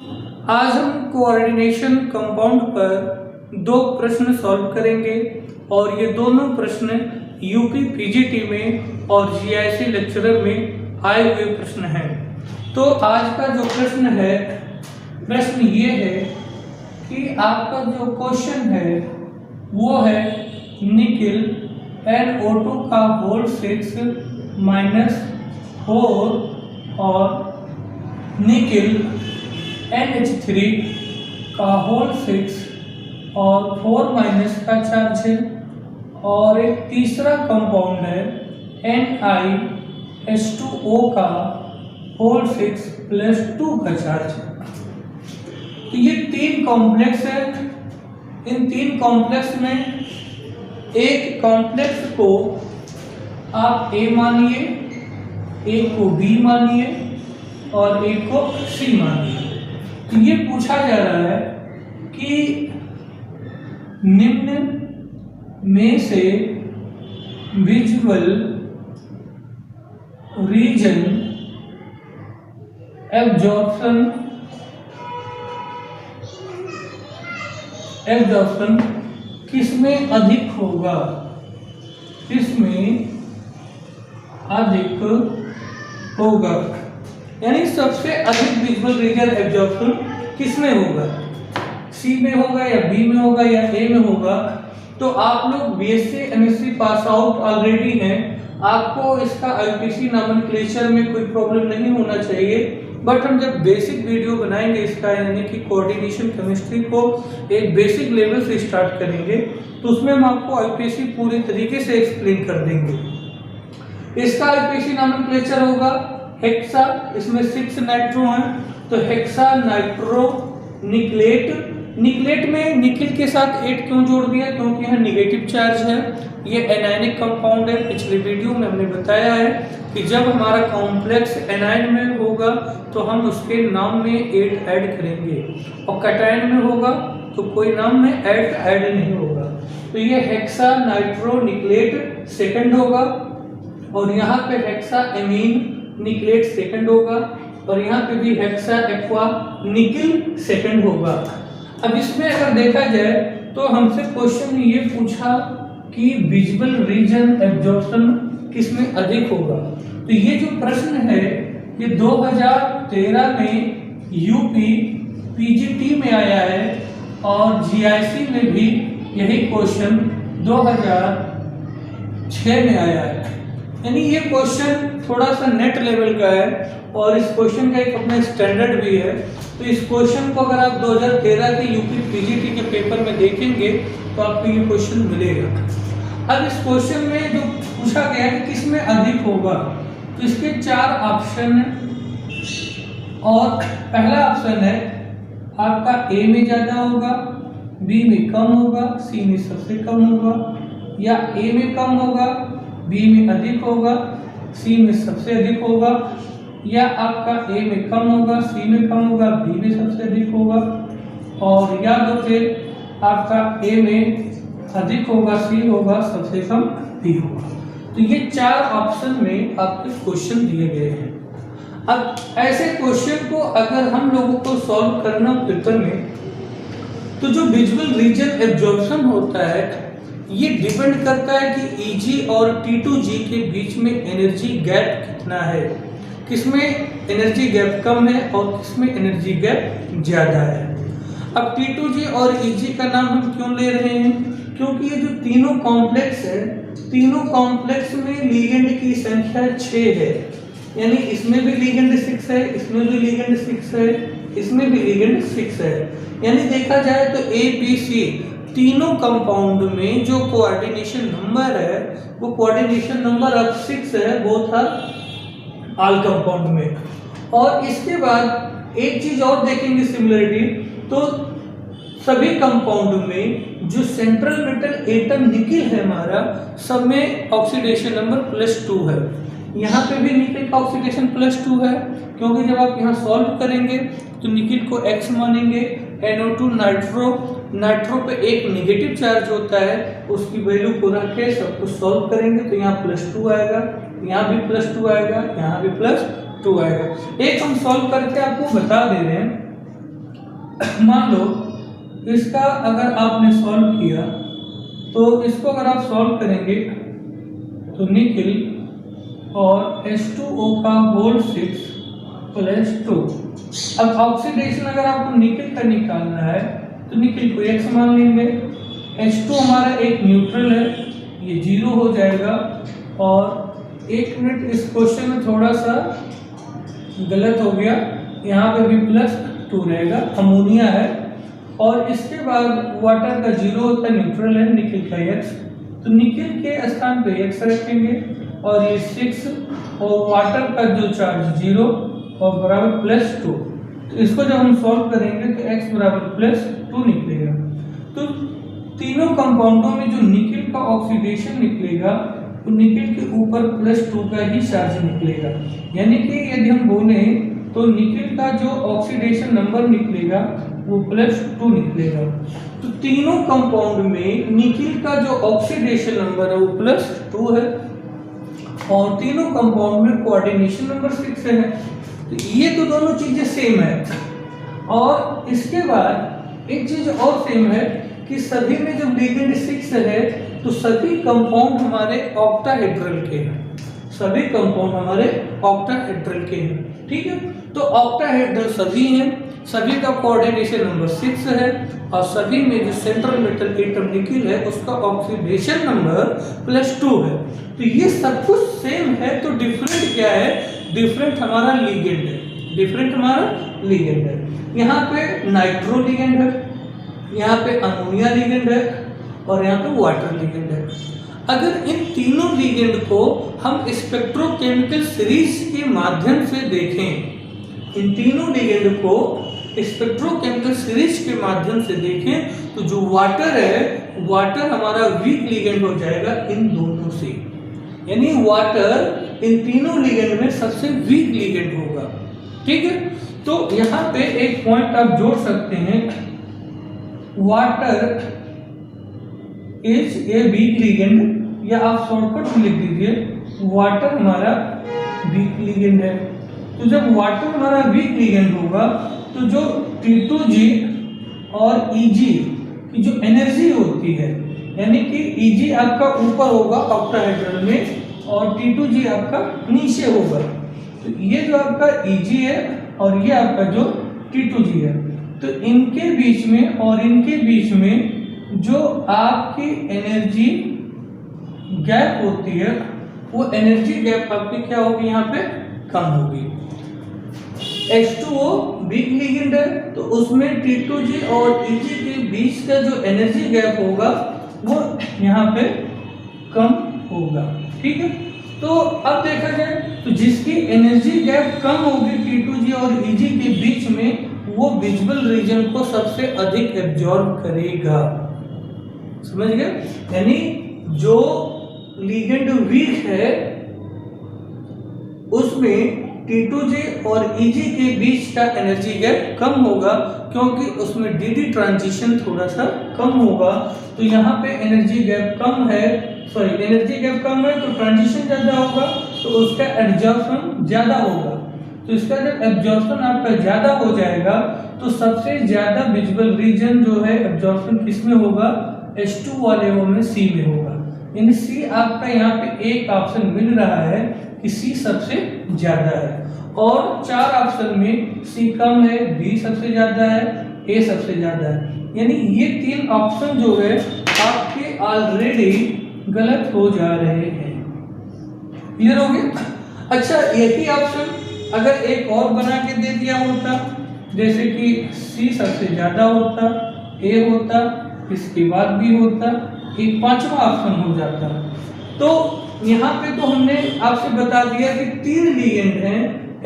आज हम coordination compound पर दो प्रश्न सॉल्व करेंगे और ये दोनों प्रश्न यूपी पीजीटी में और जीआईसी लेक्चरर में आए हुए प्रश्न हैं। तो आज का जो प्रश्न है, प्रश्न ये है कि आपका जो क्वेश्चन है वो है निकिल NO2 का होल 6 -4 और निकिल NH3 का होल 6 और 4- का चार्ज है, और एक तीसरा कंपाउंड है NiH2O का होल 6 +2 का चार्ज है। तो ये तीन कॉम्प्लेक्स है। इन तीन कॉम्प्लेक्स में एक कॉम्प्लेक्स को आप A मानिए, एक को B मानिए और एक को C मानिए। तो ये पूछा जा रहा है कि निम्न में से विजुअल रीजन एब्जॉर्प्शन किसमें अधिक होगा, किसमें अधिक होगा, यानी सबसे अधिक विजुअल रीजन एब्जॉर्प्शन किसमें होगा, सी में होगा या बी में होगा या ए में होगा। तो आप लोग BSc MSc pass out already हैं, आपको इसका आईपीसी नॉमेनक्लेचर में कोई प्रॉब्लम नहीं होना चाहिए। बट हम जब बेसिक वीडियो बनाएंगे इसका, यानी कि कोऑर्डिनेशन केमिस्ट्री को एक बेसिक लेवल से स्टार्ट करेंगे, तो उसमें हम आपको आईपीसी पूरी तरीके से एक्सप्लेन कर देंगे। इसका आईपीसी नॉमेनक्लेचर होगा हेक्सा, इसमें 6 नाइट्रो हैं, तो हेक्सा नाइट्रो निकलेट। निकलेट में निकिल के साथ 8 क्यों जोड़ दिया, क्योंकि यहाँ निगेटिव चार्ज है, ये एनायनिक कंपाउंड है। पिछले वीडियो में हमने बताया है कि जब हमारा कॉम्प्लेक्स एनायन में होगा तो हम उसके नाम में 8 ऐड करेंगे, और कैटायन में होगा तो कोई नाम में ऐड नहीं होगा। तो ये हेक्सा नाइट्रो निकलेट सेकंड होगा, और यहाँ पे हेक्सा एमीन निकलेट सेकंड होगा, और यहाँ पे भी हेक्सा एक्वा निकिल सेकंड होगा। अब इसमें अगर देखा जाए तो हमसे क्वेश्चन ये पूछा कि विजुअल रीजन एब्जॉर्प्शन किसमें अधिक होगा। तो ये जो प्रश्न है ये 2013 में यूपी पीजीटी में आया है, और जीआईसी में भी यही क्वेश्चन 2006 में आया है। यानी ये क्वेश्चन थोड़ा सा नेट लेवल का है, और इस क्वेश्चन का एक अपना स्टैंडर्ड भी है। तो इस क्वेश्चन को अगर आप 2013 के यूपी पीजीटी के पेपर में देखेंगे तो आपको ये क्वेश्चन मिलेगा। अब इस क्वेश्चन में जो पूछा गया है कि किसमें अधिक होगा, तो इसके 4 ऑप्शन हैं, और पहला ऑप्शन है आपका ए में ज्यादा होगा, बी में कम होगा, सी में सबसे कम होगा, या ए में कम होगा, बी में अधिक होगा, सी में सबसे अधिक होगा, या आपका ए में कम होगा, सी में कम होगा, बी में सबसे अधिक होगा, और या तो फिर आपका ए में अधिक होगा, सी होगा, सबसे कम बी होगा। तो ये 4 ऑप्शन में आपके क्वेश्चन दिए गए हैं। अब ऐसे क्वेश्चन को अगर हम लोगों को सॉल्व करना पेपर में, तो जो विजुअल रीजन एब्जॉर्प्शन होता है ये डिपेंड करता है कि Eg और T2G के बीच में एनर्जी गैप कितना है, किसमें एनर्जी गैप कम है और किसमें एनर्जी गैप ज़्यादा है। अब T2G और Eg का नाम हम क्यों ले रहे हैं, क्योंकि ये जो तीनों कॉम्प्लेक्स है, तीनों कॉम्प्लेक्स में लिगेंड की संख्या 6 है, यानी इसमें भी लिगेंड 6 है, इसमें भी लिगेंड 6 है, इसमें भी लिगेंड 6 है। यानी देखा जाए तो ABC तीनों कंपाउंड में जो कोऑर्डिनेशन नंबर है वो कोऑर्डिनेशन नंबर अब 6 है, बोथ आर ऑल कंपाउंड में। और इसके बाद एक चीज और देखेंगे सिमिलरिटी, तो सभी कंपाउंड में जो सेंट्रल मेटल एटम निकिल है हमारा, सब में ऑक्सीडेशन नंबर +2 है। यहाँ पे भी निकिल का ऑक्सीडेशन +2 है, क्योंकि जब आप यहाँ सॉल्व करेंगे तो निकिल को X मानेंगे, NO2 नाइट्रो पे एक नेगेटिव चार्ज होता है, उसकी वैल्यू को रख के सब कुछ सॉल्व करेंगे तो यहाँ +2 आएगा, यहाँ भी +2 आएगा, यहाँ भी +2 आएगा। एक हम सॉल्व करके आपको बता दे रहे हैं मान लो इसका अगर आपने सॉल्व किया तो इसको अगर आप सॉल्व करेंगे तो निकिल और H2O का होल 6 प्लस 2। अब ऑक्सीडेशन अगर आपको निकिल का निकालना है तो निकिल को X मान लेंगे, H2 हमारा एक न्यूट्रल है, ये 0 हो जाएगा। और एक मिनट, इस क्वेश्चन में थोड़ा सा गलत हो गया, यहाँ पे भी +2 रहेगा, अमोनिया है। और इसके बाद वाटर का 0 होता है, न्यूट्रल है, निकिल का X, तो निकिल के स्थान पे X रखेंगे और ये 6 और वाटर का जो चार्ज 0 और बराबर +2। तो इसको जब हम सॉल्व करेंगे तो X बराबर +2 निकलेगा। तो तीनों कंपाउंडों में जो निकिल का ऑक्सीडेशन निकलेगा तो निकिल के ऊपर +2 का ही चार्ज निकलेगा। यानी कि यदि हम बोले तो निकिल का जो ऑक्सीडेशन नंबर निकलेगा वो +2 निकलेगा। तो तीनों कंपाउंड में निकिल का जो ऑक्सीडेशन नंबर है वो +2 है और तीनों कंपाउंड में कोऑर्डिनेशन नंबर 6 है। तो ये तो दोनों चीजें सेम है। और इसके बाद एक चीज और सेम है कि सभी में जब लिगेंड 6 है तो सभी कंपाउंड हमारे ऑक्टाहेड्रल के हैं, सभी कंपाउंड हमारे ऑक्टाहेड्रल के हैं। ठीक है, तो ऑक्टाहेड्रल सभी हैं, सभी का कोऑर्डिनेशन नंबर 6 है और सभी में जो सेंट्रल मेटल एटम निकिल है उसका ऑक्सीडेशन नंबर +2 है। तो ये सब कुछ सेम है, तो डिफरेंट क्या है? डिफरेंट हमारा लिगेंड है, डिफरेंट हमारा लिगेंड है। यहाँ पे नाइट्रो लिगेंड है, यहाँ पे अमोनिया लिगेंड है और यहाँ पे वाटर लिगेंड है। अगर इन तीनों लिगेंड को हम स्पेक्ट्रोकेमिकल सीरीज के माध्यम से देखें, इन तीनों लिगेंड को स्पेक्ट्रोकेमिकल सीरीज के माध्यम से देखें तो जो वाटर है, वाटर हमारा वीक लिगेंड हो जाएगा इन दोनों से। यानी वाटर इन तीनों लिगेंड में सबसे वीक लिगेंड होगा। ठीक है, तो यहाँ पे एक पॉइंट आप जोड़ सकते हैं, water is a week ligand, या आप शॉर्टकट में लिख दीजिए वाटर हमारा वीक लिगेंड है। तो जब वाटर हमारा वीक लिगेंड होगा तो जो T2G और Eg की जो एनर्जी होती है, यानी कि Eg आपका ऊपर होगा ऑक्टाहेड्रल में और T2G आपका नीचे होगा। तो ये जो आपका Eg है और ये आपका जो T2G है, तो इनके बीच में और इनके बीच में जो आपकी एनर्जी गैप होती है वो एनर्जी गैप आपकी क्या होगी? यहाँ पे कम होगी। H2O वीक लिगेंड है तो उसमें T2G और Eg के बीच का जो एनर्जी गैप होगा वो यहाँ पे कम होगा। ठीक है, तो अब देखा जाए तो जिसकी एनर्जी गैप कम होगी T2G और Eg के बीच में, वो विजिबल रीजन को सबसे अधिक एब्जॉर्ब करेगा। समझ गए? यानी जो लिगेंड वीक है उसमें T2G और Eg के बीच का एनर्जी गैप कम होगा क्योंकि उसमें dd ट्रांजिशन थोड़ा सा कम होगा। तो यहाँ पे एनर्जी गैप कम है, सॉरी एनर्जी गैप कम है तो ट्रांजिशन ज़्यादा होगा तो उसका एब्जॉर्प्शन ज़्यादा होगा। तो इसका जब एब्जॉर्प्शन आपका ज़्यादा हो जाएगा तो सबसे ज़्यादा विजिबल रीजन जो है एब्जॉर्प्शन किसमें होगा? H2 वाले में C में होगा। इन C आपका यहाँ पे एक ऑप्शन मिल रहा है कि C सबसे ज़्यादा है और 4 ऑप्शन में C कम है, B सबसे ज़्यादा है, A सबसे ज़्यादा है। यानी ये 3 ऑप्शन जो है आपके ऑलरेडी गलत हो जा रहे हैं। क्लियर हो गया? अच्छा, यही ऑप्शन अगर एक और बना के दे दिया होता, जैसे कि C सबसे ज़्यादा होता, A होता, इसके बाद B होता, एक 5वां ऑप्शन हो जाता। तो यहाँ पे तो हमने आपसे बता दिया कि 3 लिगेंड हैं,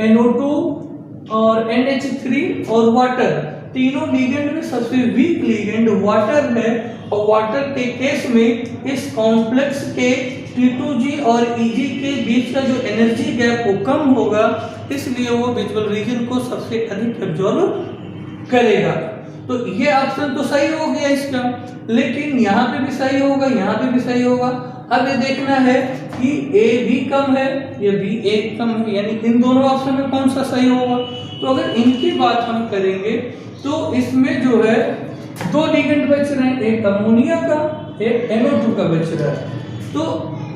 NO2 और NH3 और वाटर। तीनों लिगेंड में सबसे वीक लिगेंड वाटर है और वाटर के केस में इस कॉम्प्लेक्स के T2G और Eg के बीच का जो एनर्जी गैप वो कम होगा, इसलिए वो विजुअल रीजन को सबसे अधिक एब्जॉर्ब करेगा। तो ये ऑप्शन तो सही हो गया इसका, लेकिन यहाँ पे भी सही होगा, यहाँ पे भी सही होगा। अब ये देखना है कि A भी कम है या B एक कम है, यानी इन दोनों ऑप्शन में कौन सा सही होगा। तो अगर इनकी बात हम करेंगे तो इसमें जो है दो लिगेंड बच रहे हैं, एक अमोनिया का, एक NO2 का बच रहा है। तो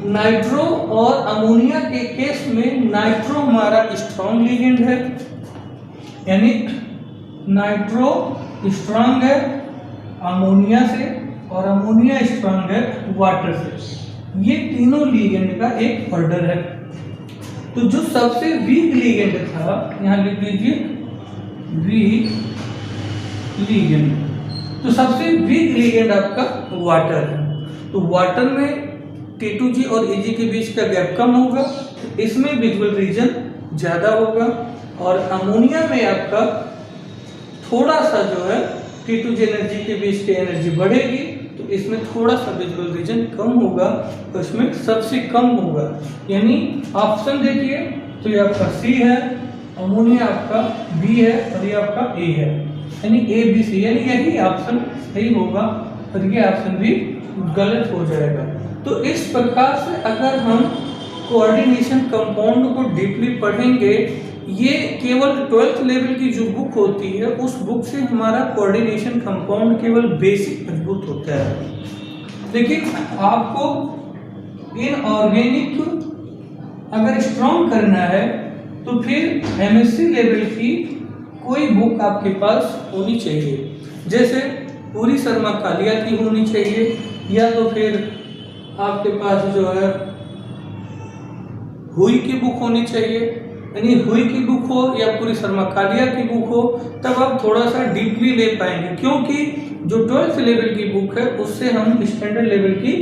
नाइट्रो और अमोनिया के केस में नाइट्रो हमारा स्ट्रॉन्ग लिगेंड है, यानी नाइट्रो स्ट्रॉन्ग है अमोनिया से और अमोनिया स्ट्रॉन्ग है वाटर से। ये तीनों लिगेंड का एक ऑर्डर है। तो जो सबसे वीक लिगेंड था, यहां लिख लीजिए वीक लिगेंड, तो सबसे वीक लिगेंड आपका वाटर है। तो वाटर में T2G और Eg के बीच का गैप कम होगा, इसमें विजुअल रीजन ज़्यादा होगा, और अमोनिया में आपका थोड़ा सा जो है T2G एनर्जी के बीच की एनर्जी बढ़ेगी, तो इसमें थोड़ा सा विजुअल रीजन कम होगा, तो इसमें सबसे कम होगा। यानी ऑप्शन देखिए, तो ये आपका C है, अमोनिया आपका B है और ये आपका A है, यानी A B C, यानी यही ऑप्शन सही होगा और ये ऑप्शन भी गलत हो जाएगा। तो इस प्रकार से अगर हम कोऑर्डिनेशन कंपाउंड को डीपली पढ़ेंगे, ये केवल 12th लेवल की जो बुक होती है उस बुक से हमारा कोऑर्डिनेशन कंपाउंड केवल बेसिक मजबूत होता है। लेकिन आपको इनऑर्गेनिक अगर स्ट्रॉन्ग करना है तो फिर MSc लेवल की कोई बुक आपके पास होनी चाहिए, जैसे पूरी शर्मा कालिया की होनी चाहिए, या तो फिर आपके पास जो है हुई की बुक होनी चाहिए। यानी हुई की बुक हो या पूरी शर्मा कालिया की बुक हो, तब आप थोड़ा सा डीपली ले पाएंगे, क्योंकि जो 12th लेवल की बुक है उससे हम स्टैंडर्ड लेवल की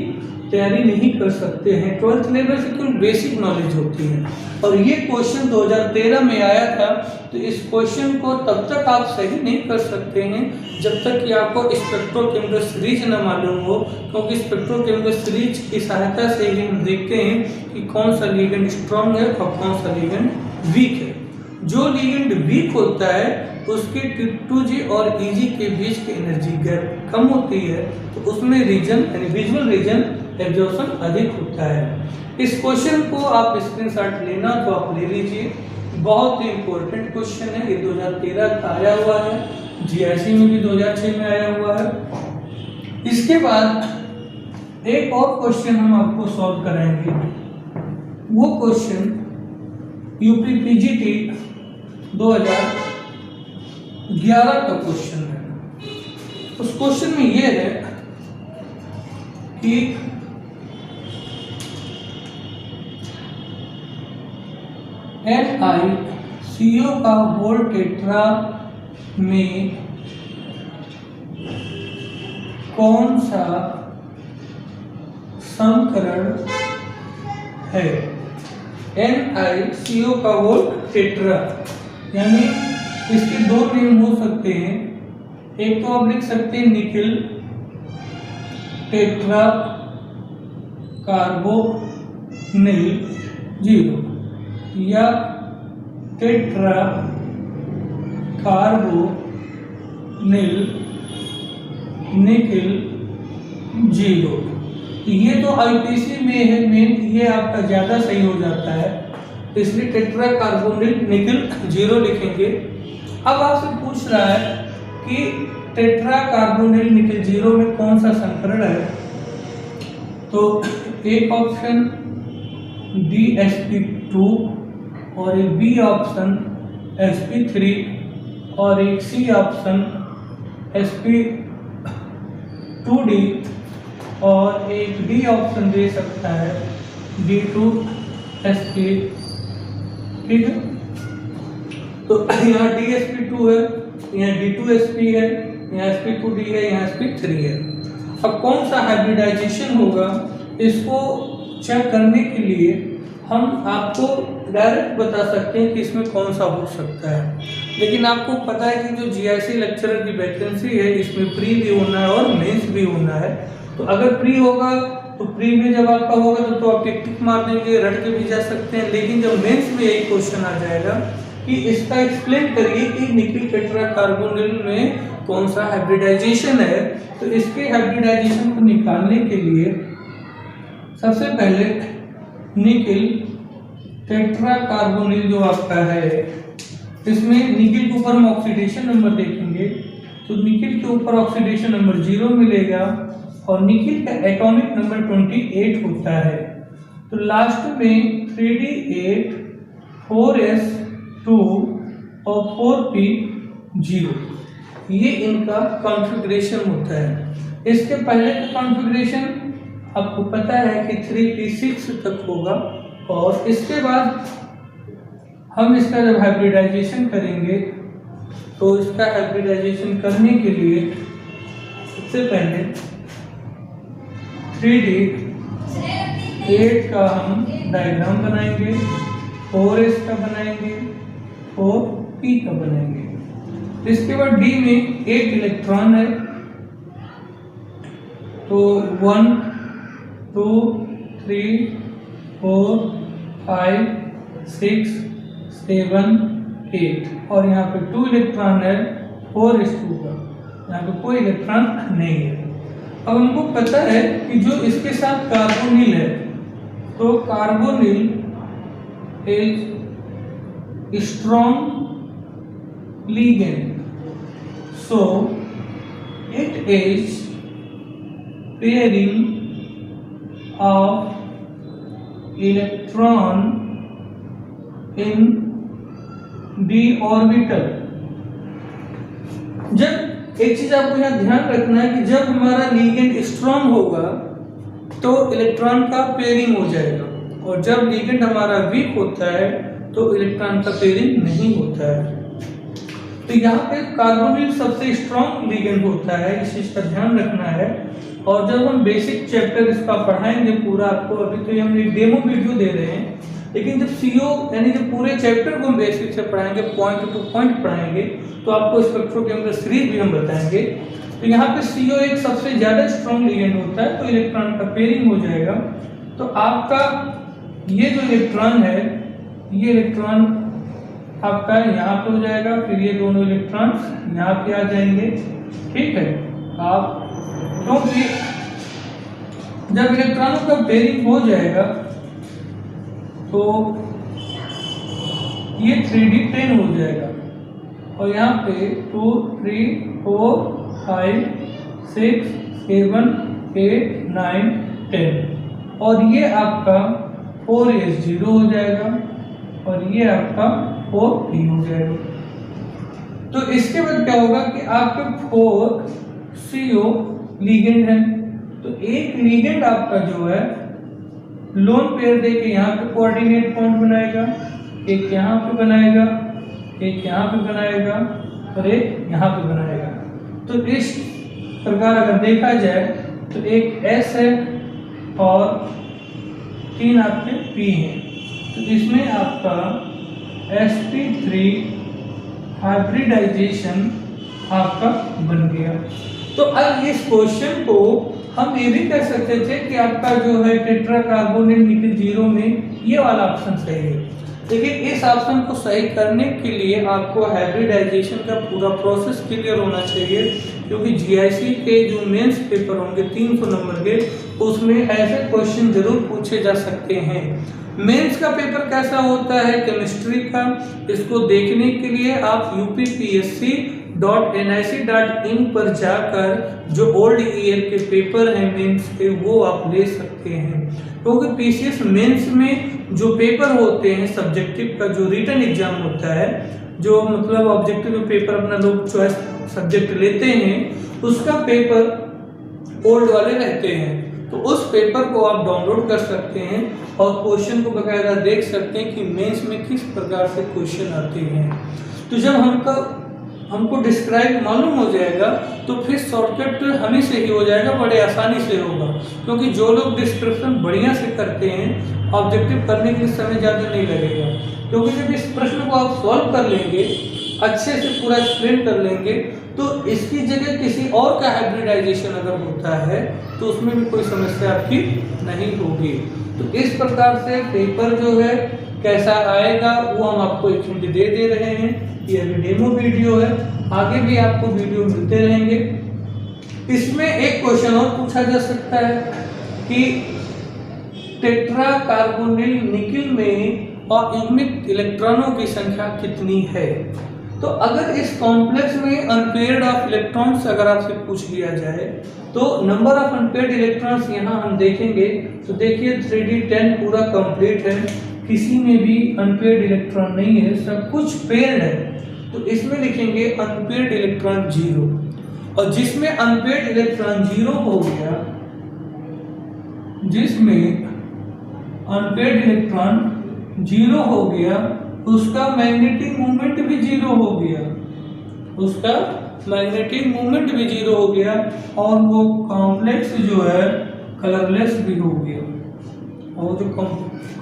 तैयारी नहीं कर सकते हैं। 12th लेवल से केवल बेसिक नॉलेज होती है। और ये क्वेश्चन 2013 में आया था, तो इस क्वेश्चन को तब तक आप सही नहीं कर सकते हैं जब तक कि आपको स्पेक्ट्रोकेमिकल सीरीज न मालूम हो, क्योंकि स्पेक्ट्रोकेमिकल सीरीज की सहायता से ही हम देखते हैं कि कौन सा लिगेंड स्ट्रॉन्ग है और कौन सा लिगेंड वीक है। जो लिगेंड वीक होता है उसके T2G और Eg के बीच की एनर्जी गैप कम होती है, तो उसमें रीजन यानी विजुअल रीजन एब्जॉर्प्शन अधिक होता है। इस क्वेश्चन को आप स्क्रीनशॉट लेना तो आप ले लीजिए, बहुत ही इंपॉर्टेंट क्वेश्चन है। ये 2013 का आया हुआ है, GIC में भी 2006 में आया हुआ है। इसके बाद एक और क्वेश्चन हम आपको सॉल्व कराएंगे। वो क्वेश्चन UPPGT 2011 का क्वेश्चन है। उस क्वेश्चन में ये है कि NiCO का वोल्ट टेट्रा में कौन सा संकरण है? NiCO का वोल्ट टेट्रा, यानी इसके दो नेम हो सकते हैं। एक तो आप लिख सकते हैं निकिल टेट्रा कार्बोनिल 0 या टेट्रा कार्बोनिल निकिल 0। ये तो IPC में है मेन, ये आपका ज़्यादा सही हो जाता है, इसलिए टेट्रा कार्बोनिल निकिल 0 लिखेंगे। अब आपसे पूछ रहा है कि टेट्रा कार्बोनिल निकिल 0 में कौन सा संकरण है, तो एक ऑप्शन DsP2 और एक बी ऑप्शन sp3 और एक सी ऑप्शन sp2d और एक डी ऑप्शन दे सकता है D2sp। ठीक है, तो यहाँ DsP2 है, यहाँ D2sp है, यहाँ sp2d है, यहाँ sp3 है। अब कौन सा हाइब्रिडाइजेशन होगा, इसको चेक करने के लिए हम आपको डायरेक्ट बता सकते हैं कि इसमें कौन सा हो सकता है। लेकिन आपको पता है कि जो GIC लेक्चरर की वैकेंसी है इसमें प्री भी होना है और मेंस भी होना है। तो अगर प्री होगा तो प्री में जब आपका होगा तो आप टिक मार देंगे, रट के भी जा सकते हैं। लेकिन जब मेंस में यही क्वेश्चन आ जाएगा कि इसका एक्सप्लेन करिए कि निकिल टेट्रा कार्बोनिल में कौन सा हाइब्रिडाइजेशन है, तो इसके हाइब्रिडाइजेशन को निकालने के लिए सबसे पहले निकिल टेट्रा कार्बोनिल जो आपका है, इसमें निकिल के ऊपर हम ऑक्सीडेशन नंबर देखेंगे तो निकिल के ऊपर ऑक्सीडेशन नंबर 0 मिलेगा और निकिल का एटॉमिक नंबर 28 होता है। तो लास्ट में 3D8 4s2 और 4p0 ये इनका कॉन्फ़िगरेशन होता है। इसके पहले का कॉन्फ़िगरेशन आपको पता है कि 3p6 तक होगा और इसके बाद हम इसका जब हाइब्रिडाइजेशन करेंगे तो इसका हाइब्रिडाइजेशन करने के लिए सबसे पहले 3D8 का हम डायग्राम बनाएंगे, 4s का बनाएंगे, 4p का बनाएंगे। इसके बाद D में एक इलेक्ट्रॉन है तो 1 2 3 4 5 6 7 8 और यहाँ पे 2 इलेक्ट्रॉन है 4s2 का, यहाँ पे कोई इलेक्ट्रॉन नहीं है। अब हमको पता है कि जो इसके साथ कार्बोनिल है तो carbonyl is strong ligand, so it is pairing of electron in d orbital। जब एक चीज आपको यहाँ ध्यान रखना है कि जब हमारा लिगेंड स्ट्रॉन्ग होगा तो इलेक्ट्रॉन का पेयरिंग हो जाएगा और जब लिगेंड हमारा वीक होता है तो इलेक्ट्रॉन का पेयरिंग नहीं होता है। तो यहाँ पे कार्बोनिल सबसे स्ट्रॉन्ग लिगेंड होता है, इस चीज का ध्यान रखना है। और जब हम बेसिक चैप्टर इसका पढ़ाएंगे पूरा, आपको अभी तो हम एक डेमो वीडियो दे रहे हैं, लेकिन जब CO यानी जब पूरे चैप्टर को हम बेसिक से पढ़ाएंगे, पॉइंट टू पॉइंट पढ़ाएंगे, तो आपको स्पेक्ट्रोकेमिकल सीरीज भी हम बताएंगे। तो यहाँ पे CO एक सबसे ज्यादा स्ट्रॉन्ग लिगेंड होता है तो इलेक्ट्रॉन का पेयरिंग हो जाएगा। तो आपका ये जो इलेक्ट्रॉन है, ये इलेक्ट्रॉन आपका यहाँ पे हो जाएगा, फिर ये दोनों इलेक्ट्रॉन्स यहाँ पे आ जाएंगे, ठीक है। आप क्योंकि जब इलेक्ट्रॉनों का पेयरिंग हो जाएगा तो ये 3D10 हो जाएगा और यहाँ पे 2 3 4 5 6 7 8 9 10 और ये आपका 4s0 हो जाएगा और ये आपका 4p हो जाएगा। तो इसके बाद क्या होगा कि आपके 4CO लिगेंड है, तो एक लिगेंड आपका जो है लोन पेयर दे के यहाँ पे कोऑर्डिनेट पॉइंट बनाएगा, एक यहाँ पे बनाएगा, एक यहाँ पे बनाएगा और एक यहाँ पे बनाएगा। तो इस प्रकार अगर देखा जाए तो एक S है और 3 आपके P हैं, तो इसमें आपका sp3 हाइब्रिडाइजेशन आपका बन गया। तो अब इस क्वेश्चन को हम ये भी कह सकते थे कि आपका जो है टेट्रा कार्बोनिल निकल 0 में ये वाला ऑप्शन सही है, लेकिन इस ऑप्शन को सही करने के लिए आपको हाइब्रिडाइजेशन का पूरा प्रोसेस क्लियर होना चाहिए, क्योंकि GIC के जो मेंस पेपर होंगे 300 नंबर के, उसमें ऐसे क्वेश्चन जरूर पूछे जा सकते हैं। मेंस का पेपर कैसा होता है केमिस्ट्री का, इसको देखने के लिए आप uppsc.nic.in पर जाकर जो ओल्ड ईयर के पेपर हैं मेंस के वो आप ले सकते हैं, क्योंकि PCS मेंस में जो पेपर होते हैं सब्जेक्टिव का जो रिटन एग्जाम होता है, जो मतलब ऑब्जेक्टिव पेपर अपना लोग चॉइस सब्जेक्ट लेते हैं, उसका पेपर ओल्ड वाले रहते हैं। तो उस पेपर को आप डाउनलोड कर सकते हैं और क्वेश्चन को बकायदा देख सकते हैं कि मेंस में किस प्रकार से क्वेश्चन आते हैं। तो जब हमको डिस्क्राइब मालूम हो जाएगा तो फिर शॉर्टकट हमें से ही हो जाएगा, बड़े आसानी से होगा, क्योंकि जो लोग डिस्क्रिप्शन बढ़िया से करते हैं ऑब्जेक्टिव करने के लिए समय ज़्यादा नहीं लगेगा, क्योंकि जब इस प्रश्न को आप सॉल्व कर लेंगे, अच्छे से पूरा एक्सप्लेन कर लेंगे, तो इसकी जगह किसी और का हाइब्रिडाइजेशन अगर होता है तो उसमें भी कोई समस्या आपकी नहीं होगी। तो इस प्रकार से पेपर जो है कैसा आएगा वो हम आपको एक हिंट दे रहे हैं। ये अभी डेमो वीडियो है, आगे भी आपको वीडियो मिलते रहेंगे। इसमें एक क्वेश्चन और पूछा जा सकता है कि टेट्रा कार्बोनिल निकिल में अयुग्मित इलेक्ट्रॉनों की संख्या कितनी है। तो अगर इस कॉम्प्लेक्स में अनपेयर्ड ऑफ इलेक्ट्रॉन्स अगर आपसे पूछ लिया जाए तो नंबर ऑफ अनपेयर्ड इलेक्ट्रॉन्स यहाँ हम देखेंगे तो देखिए 3D10 पूरा कंप्लीट है, किसी में भी अनपेयर्ड इलेक्ट्रॉन नहीं है, सब कुछ पेयर्ड है। तो इसमें लिखेंगे अनपेयर्ड इलेक्ट्रॉन 0, और जिसमें अनपेयर्ड इलेक्ट्रॉन 0 हो गया, जिसमें अनपेयर्ड इलेक्ट्रॉन 0 हो गया उसका मैग्नेटिक मोमेंट भी 0 हो गया, उसका मैग्नेटिक मोमेंट भी 0 हो गया, और वो कॉम्प्लेक्स जो है कलरलेस भी हो गया, और जो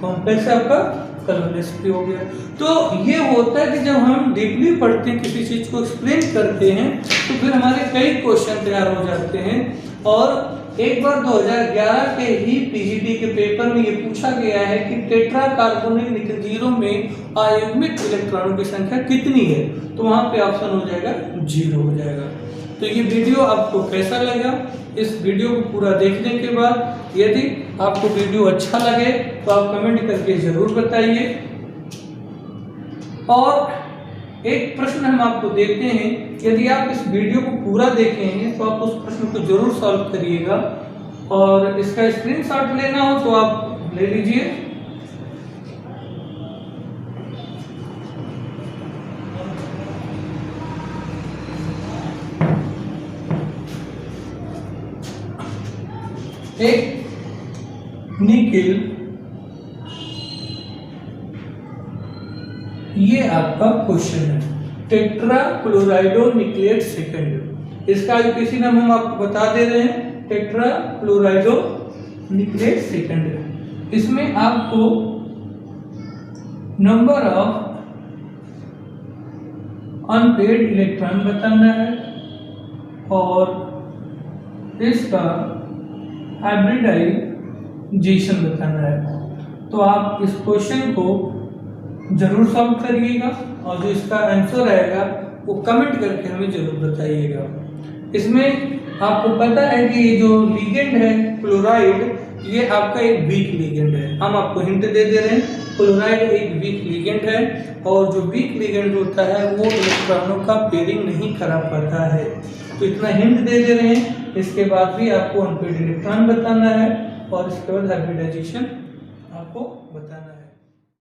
कॉम्प्लेक्स है आपका कलरलेस भी हो गया। तो ये होता है कि जब हम डीपली पढ़ते हैं, किसी चीज को एक्सप्लेन करते हैं, तो फिर हमारे कई क्वेश्चन तैयार हो जाते हैं। और एक बार 2011 के ही पीजीटी के पेपर में ये पूछा गया है कि टेट्रा कार्बोनिल निकल 0 में आयुग्मिक इलेक्ट्रॉनों की संख्या कितनी है, तो वहां पे ऑप्शन हो जाएगा 0 हो जाएगा। तो ये वीडियो आपको कैसा लगा, इस वीडियो को पूरा देखने के बाद यदि आपको वीडियो अच्छा लगे तो आप कमेंट करके जरूर बताइए। और एक प्रश्न हम आपको देते हैं, यदि आप इस वीडियो को पूरा देखेंगे तो आप उस प्रश्न को जरूर सॉल्व करिएगा, और इसका स्क्रीनशॉट लेना हो तो आप ले लीजिए। एक निकिल, ये आपका क्वेश्चन है, टेट्रा क्लोराइडो निक्लेट सेकेंड, इसका यूपीएससी नाम हम आपको बता दे रहे हैं, टेट्रा क्लोराइडो निक्लेट सेकेंड। इसमें आपको नंबर ऑफ अनपेयर्ड इलेक्ट्रॉन बताना है और इसका हाइब्रिडाइजेशन बताना है। तो आप इस क्वेश्चन को जरूर सॉल्व करिएगा, और जो इसका आंसर आएगा वो कमेंट करके हमें जरूर बताइएगा। इसमें आपको पता है कि ये जो लिगेंड है क्लोराइड, ये आपका एक वीक लिगेंड है, हम आपको हिंट दे रहे हैं, क्लोराइड एक वीक लिगेंड है, और जो वीक लिगेंड होता है वो इलेक्ट्रॉनों का पेयरिंग नहीं करा पाता है। तो इतना हिंट दे रहे हैं, इसके बाद भी आपको अनपेयर्ड इलेक्ट्रॉन बताना है और इसके बाद हाइब्रिडाइजेशन